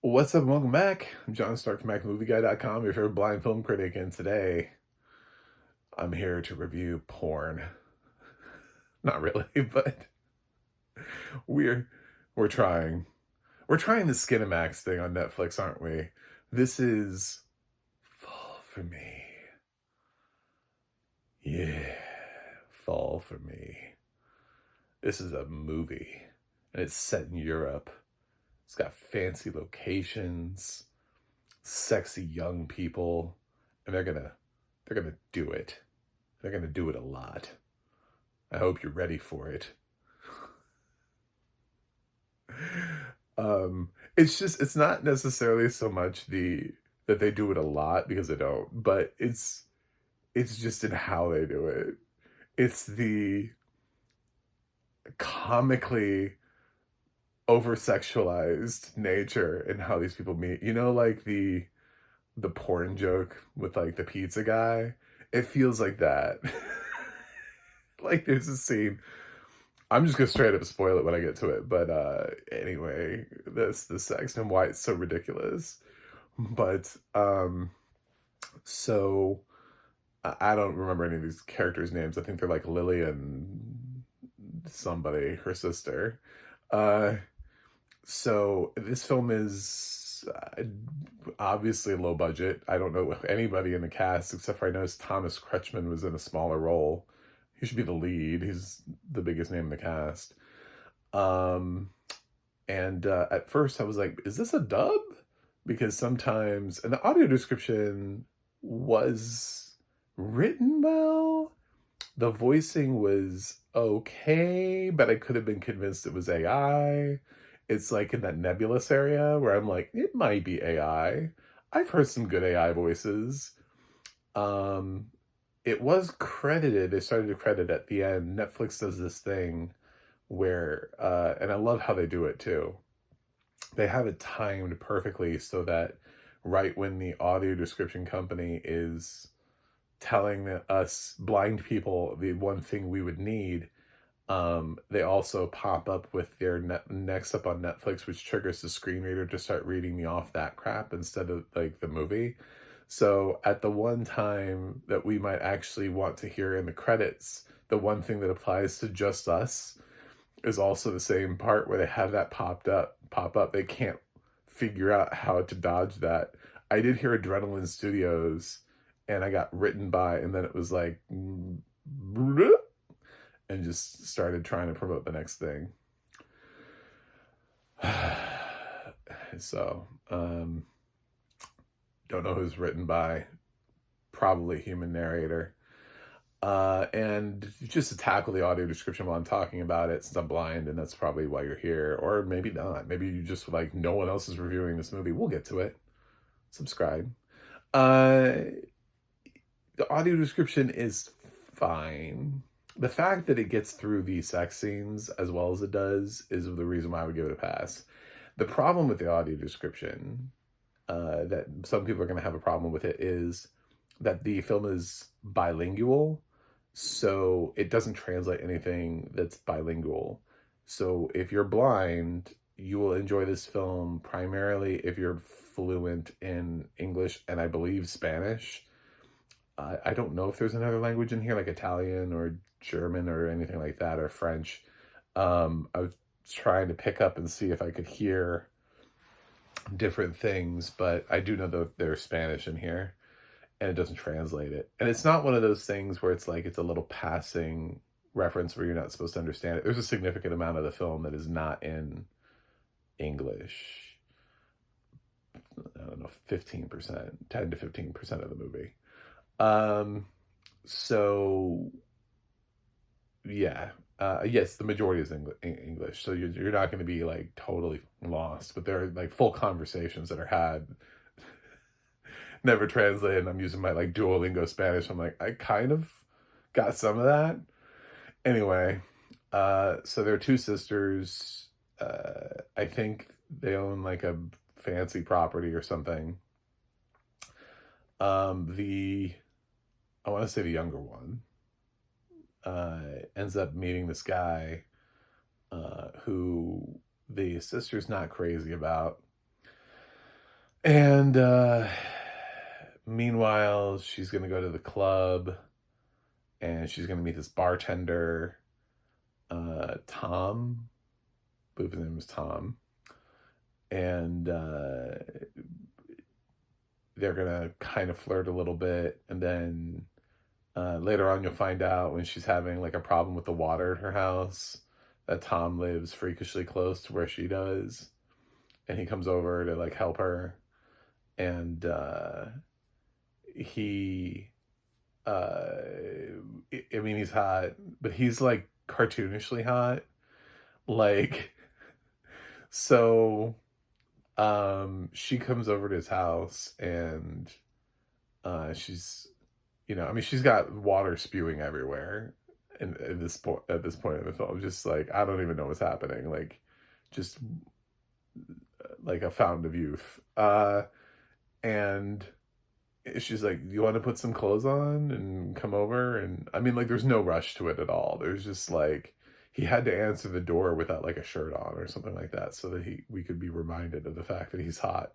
What's up? Welcome back. I'm John Stark from MacMovieGuy.com, your favorite blind film critic, and today I'm here to review porn. Not really, but we're we're trying. We're trying the Skinamax thing on Netflix, aren't we? This is Fall for Me. Yeah, Fall for Me. This is a movie, and it's set in Europe. It's got fancy locations, sexy young people, and they're gonna do it. They're gonna do it a lot. I hope you're ready for it. It's not necessarily so much that they do it a lot, because they don't, but it's just in how they do it. It's the comically over sexualized nature in how these people meet. You know, like the porn joke with like the pizza guy. It feels like that. Like there's a scene. I'm just gonna straight up spoil it when I get to it. But anyway, this the sex and why it's so ridiculous. But so I don't remember any of these characters' names. I think they're like Lily and somebody, her sister. Uh so this film is obviously low budget. I don't know anybody in the cast except for I noticed Thomas Kretschmann was in a smaller role. He should be the lead. He's the biggest name in the cast. Um, and at first I was like, is this a dub? Because sometimes, and the audio description was written well. The voicing was okay, but I could have been convinced it was AI. It's like in that nebulous area where I'm like, it might be AI. I've heard some good AI voices. Um, it was credited, they started to credit at the end. Netflix does this thing where, and I love how they do it too. They have it timed perfectly so that right when the audio description company is telling us blind people the one thing we would need, they also pop up with their next up on Netflix, which triggers the screen reader to start reading me off that crap instead of like the movie. So at the one time that we might actually want to hear in the credits, the one thing that applies to just us is also the same part where they have that pop up. They can't figure out how to dodge that. I did hear Adrenaline Studios, and I got written by, and then it was like, and just started trying to promote the next thing. So, don't know who's written by, probably human narrator. And just to tackle the audio description while I'm talking about it, since I'm blind, and that's probably why you're here, or maybe not. Maybe you just like, no one else is reviewing this movie. We'll get to it. Subscribe. Uh, the audio description is fine. The fact that it gets through the sex scenes as well as it does is the reason why I would give it a pass. The problem with the audio description, that some people are going to have a problem with it, is that the film is bilingual, so it doesn't translate anything that's bilingual. So if you're blind, you will enjoy this film primarily if you're fluent in English and I believe Spanish. I don't know if there's another language in here, like Italian or German or anything like that, or French. I was trying to pick up and see if I could hear different things, but I do know that there's Spanish in here, and it doesn't translate it. And it's not one of those things where it's like it's a little passing reference where you're not supposed to understand it. There's a significant amount of the film that is not in English. I don't know, 15%, 10 to 15% of the movie. So yeah, yes, the majority is English, so you're not going to be like totally lost, but there are like full conversations that are had, never translated, and I'm using my like Duolingo Spanish. I'm like, I kind of got some of that. Anyway, so there are two sisters. I think they own like a fancy property or something. The I want to say the younger one ends up meeting this guy who the sister's not crazy about. And meanwhile, she's gonna go to the club, and she's gonna meet this bartender, Tom. I believe his name was Tom. And they're gonna kind of flirt a little bit, and then later on you'll find out, when she's having like a problem with the water in her house, that Tom lives freakishly close to where she does, and he comes over to like help her. And he I mean, he's hot, but he's like cartoonishly hot, like. So she comes over to his house, and she's, I mean, she's got water spewing everywhere in this point, at this point in the film. Just like, I don't even know what's happening, like, just like a fountain of youth. And she's like, "You want to put some clothes on and come over?" And I mean, like, there's no rush to it at all. There's just like, he had to answer the door without like a shirt on or something like that, so that we could be reminded of the fact that he's hot.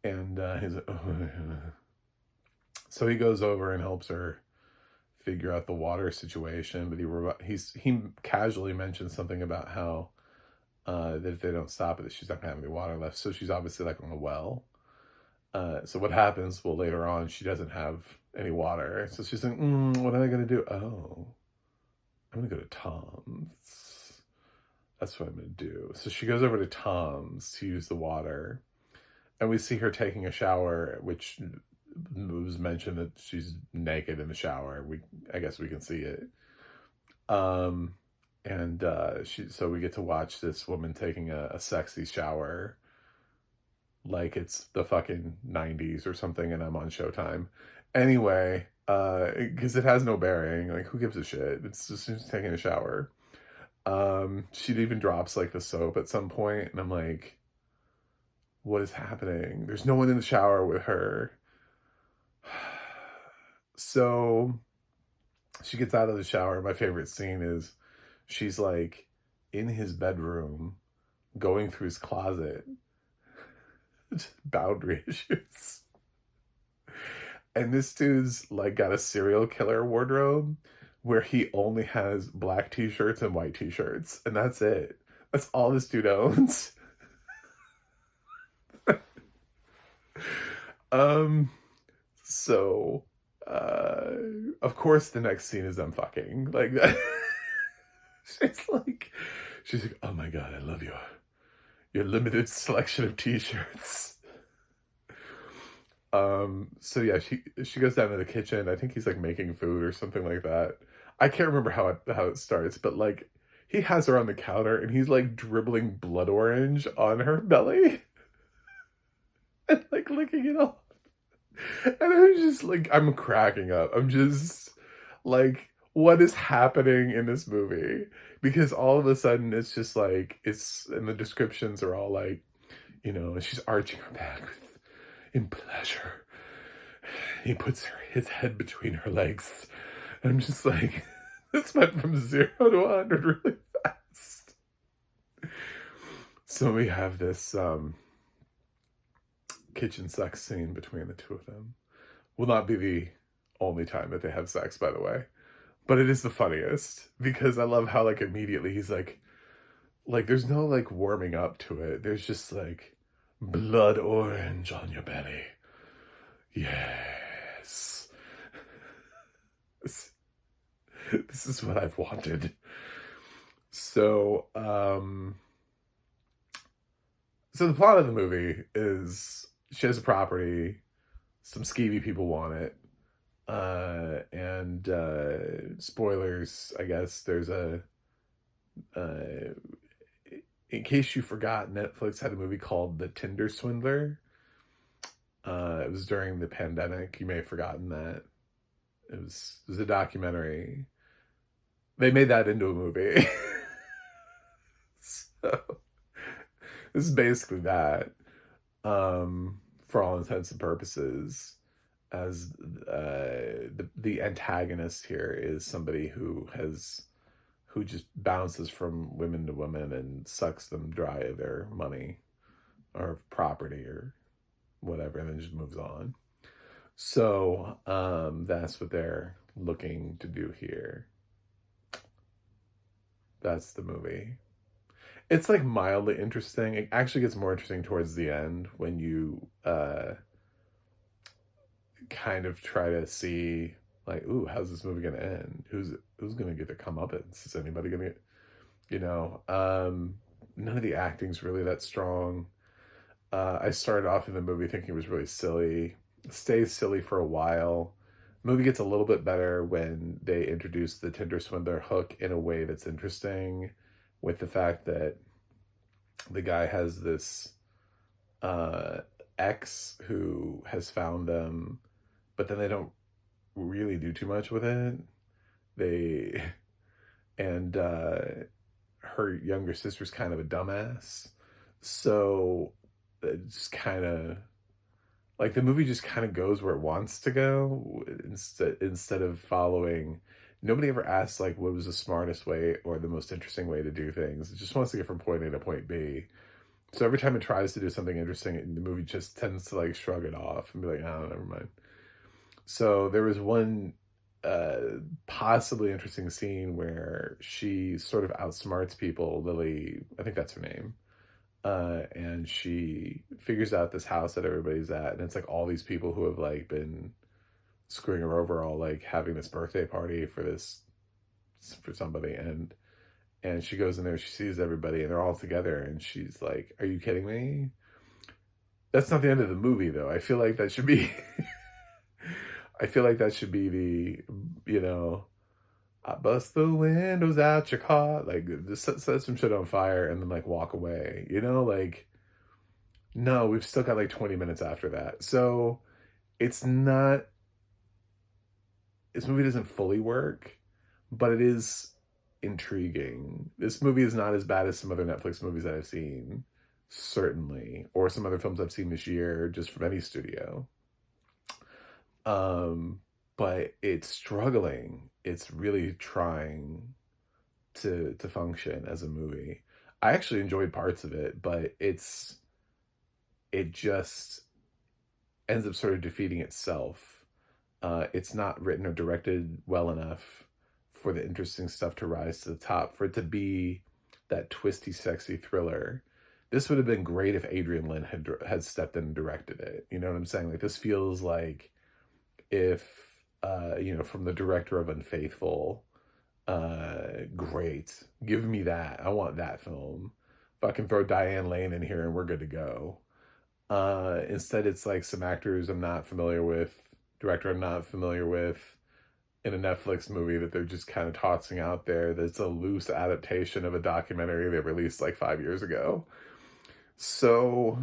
And he's like, "Oh." So he goes over and helps her figure out the water situation, but he casually mentions something about how that if they don't stop it, that she's not gonna have any water left. So she's obviously like on a well. So what happens? Well, later on, she doesn't have any water. So she's like, "What am I gonna do? Oh, I'm gonna go to Tom's. That's what I'm gonna do." So she goes over to Tom's to use the water, and we see her taking a shower, which was mentioned that she's naked in the shower. I guess we can see it. And so we get to watch this woman taking a sexy shower, like it's the fucking 90s or something, and I'm on Showtime. Anyway, because it has no bearing. Like, who gives a shit? It's just she's taking a shower. She even drops like the soap at some point, and I'm like, what is happening? There's no one in the shower with her. So she gets out of the shower. My favorite scene is she's like in his bedroom, going through his closet. Boundary issues. And this dude's like got a serial killer wardrobe where he only has black t-shirts and white t-shirts, and that's it. That's all this dude owns. So of course the next scene is them fucking. Like that. She's like, "Oh my god, I love your limited selection of t-shirts." So yeah, she goes down to the kitchen. I think he's like making food or something like that. I can't remember how it starts, but like, he has her on the counter, and he's like dribbling blood orange on her belly and like licking it off. And I'm just like, I'm cracking up. I'm just like, what is happening in this movie? Because all of a sudden it's just like, and the descriptions are all like, she's arching her back in pleasure. He puts his head between her legs. I'm just like, this went from 0 to 100 really fast. So we have this kitchen sex scene between the two of them. Will not be the only time that they have sex, by the way. But it is the funniest, because I love how like immediately he's like there's no like warming up to it. There's just like, blood orange on your belly. Yes. This is what I've wanted. So, so the plot of the movie is she has a property, some skeevy people want it, and spoilers, I guess, there's in case you forgot, Netflix had a movie called The Tinder Swindler. It was during the pandemic. You may have forgotten that. It was a documentary. They made that into a movie. So this is basically that, for all intents and purposes, as the antagonist here is somebody who just bounces from women to women and sucks them dry of their money or property or whatever, and then just moves on. So that's what they're looking to do here. That's the movie. It's like mildly interesting. It actually gets more interesting towards the end when you kind of try to see like, ooh, how's this movie gonna end? Who's gonna get their comeuppance? Is anybody gonna get, you know? None of the acting's really that strong. I started off in the movie thinking it was really silly. It stays silly for a while. The movie gets a little bit better when they introduce the Tinder swindler hook in a way that's interesting, with the fact that the guy has this ex who has found them, but then they don't really do too much with it. They and her younger sister's kind of a dumbass, so it's kind of like the movie just kind of goes where it wants to go instead of following. Nobody ever asks like what was the smartest way or the most interesting way to do things. It just wants to get from point A to point B. So every time it tries to do something interesting, the movie just tends to like shrug it off and be like, oh, never mind. So there was one possibly interesting scene where she sort of outsmarts people, Lily, I think that's her name. And she figures out this house that everybody's at, and it's like all these people who have like been screwing her over, all like having this birthday party for somebody, and she goes in there, she sees everybody, and they're all together, and she's like, "Are you kidding me?" That's not the end of the movie, though. I feel like that should be, I feel like that should be the, you know, I bust the windows out your car, like just set some shit on fire and then like walk away, you know, like, no, we've still got like 20 minutes after that. So it's not, this movie doesn't fully work, but it is intriguing. This movie is not as bad as some other Netflix movies that I've seen, certainly, or some other films I've seen this year, just from any studio. But it's struggling. It's really trying to function as a movie. I actually enjoyed parts of it, but it just ends up sort of defeating itself. It's not written or directed well enough for the interesting stuff to rise to the top, for it to be that twisty, sexy thriller. This would have been great if Adrian Lyne had stepped in and directed it. You know what I'm saying? Like, this feels like if, you know, from the director of Unfaithful, great. Give me that. I want that film. If I can throw Diane Lane in here and we're good to go. Instead, it's like some actors I'm not familiar with, director I'm not familiar with, in a Netflix movie that they're just kind of tossing out there that's a loose adaptation of a documentary they released like 5 years ago. So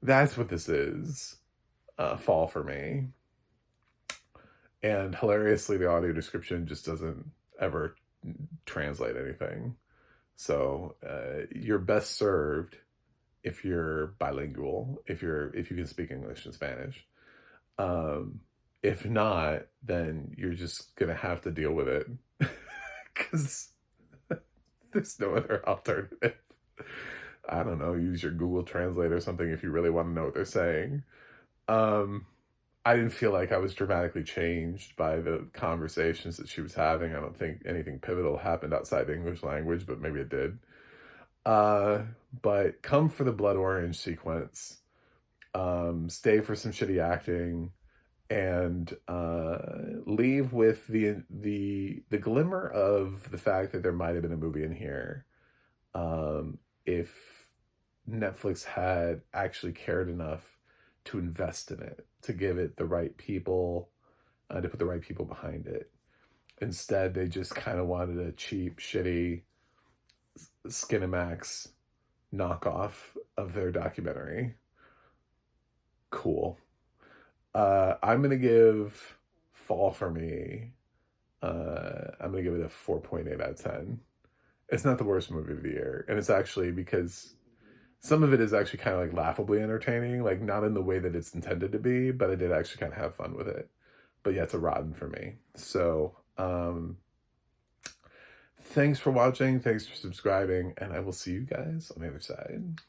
that's what this is. Fall for me. And hilariously, the audio description just doesn't ever translate anything. So you're best served if you're bilingual, if you can speak English and Spanish. If not, then you're just gonna have to deal with it because there's no other alternative. I don't know, use your Google Translate or something if you really want to know what they're saying. I didn't feel like I was dramatically changed by the conversations that she was having. I don't think anything pivotal happened outside the English language, but maybe it did. But come for the blood orange sequence. Stay for some shitty acting, and leave with the glimmer of the fact that there might have been a movie in here. If Netflix had actually cared enough to invest in it, to give it the right people, to put the right people behind it. Instead, they just kind of wanted a cheap, shitty Skinamax knockoff of their documentary. Cool. I'm going to give Fall for Me, I'm going to give it a 4.8 out of 10. It's not the worst movie of the year. And it's actually because some of it is actually kind of like laughably entertaining, like not in the way that it's intended to be, but I did actually kind of have fun with it. But yeah, it's a rotten for me. So, thanks for watching. Thanks for subscribing. And I will see you guys on the other side.